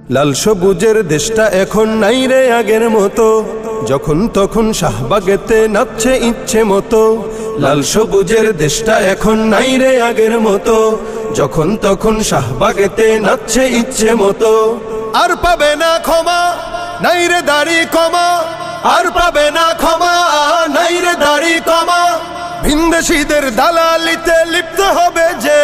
লাল সবুজের দেশটা এখন নাই রে আগের মতো, যখন তখন শাহবাগেতে নাচছে ইচ্ছে মতো। লাল সবুজের দেশটা এখন নাই রে আগের মতো, যখন তখন শাহবাগেতে নাচছে ইচ্ছে মতো। আর পাবে না ক্ষমা, নাই রে দাড়ি কমা, আর পাবে না ক্ষমা, নাই রে দাড়ি কমা। ভিনদেশীদের দালালিতে লিপ্ত হবে যে,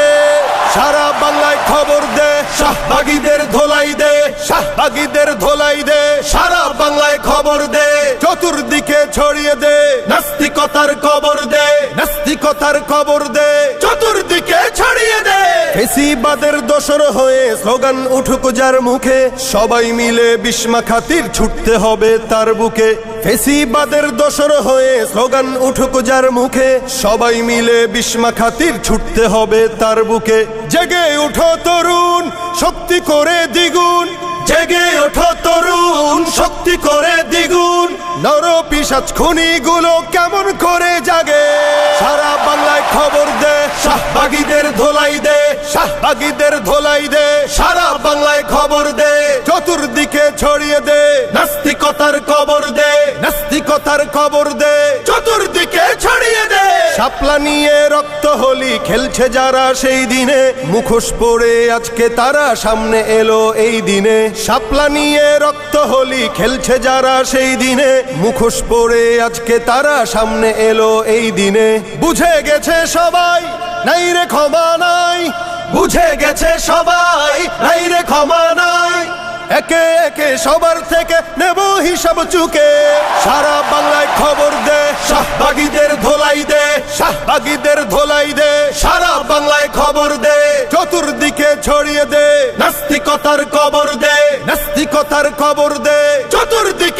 সারা বাংলায় খবর দে, শাহবাগীদের ধোলাই দে, শাহবাগীদের ধোলাই দে, সারা বাংলায় খবর দে, চতুর্দিকে ছড়িয়ে দে, নাস্তিকতার কবর দে, নাস্তিকতার কবর দে, চতুর্দিকে ছড়িয়ে দে। ফেসিবাদের দোসর হয়ে স্লোগান উঠুক যার মুখে, সবাই মিলে বিস্মা খাতির ছুটতে হবে তার বুকে। ফেসিবাদের দোসর হয়ে স্লোগান উঠুক যার মুখে, সবাই মিলে বিস্মা খাতির ছুটতে হবে তার বুকে। জেগে ওঠো তরুণ, শক্তি করে দ্বিগুণ, জেগে ওঠো তরুণ, শক্তি করে দ্বিগুণ। নর পিশাচ খুনিগুলো কেমন করে জাগে, সারা বাংলায় খবর দে, শাহবাগীদের ধোলাই দে, শাহবাগীদের ধোলাই দে, সারা বাংলায় খবর দে, চতুর্দিকে ছড়িয়ে দে, নাস্তিকতার কবর দে, নাস্তিকতার কবর দে, চতুর্দিকে ছড়িয়ে দে। শাপলা নিয়ে রক্ত হোলি খেলছে যারা সেই দিনে, মুখোশ পরে আজকে তারা সামনে এলো এই দিনে। শাপলা নিয়ে রক্ত হোলি খেলছে যারা সেই দিনে, মুখোশ পরে আজকে তারা সামনে এলো এই দিনে। বুঝে গেছে সবাই, নাই রে ক্ষমা নাই, বুঝে গেছে সবাই, নাই রে ক্ষমা নাই। একে একে সবার থেকে নেব হিসাব চুকে, সারা বাংলায় খবর দে, শাহবাগীদের ধোলাই দে, শাহবাগীদের ধোলাই দে, সারা বাংলায় খবর দে, চতুর্দিকে ছড়িয়ে দে, নাস্তিকতার কবর দে, নাস্তিকতার কবর দে, চতুর্দিকে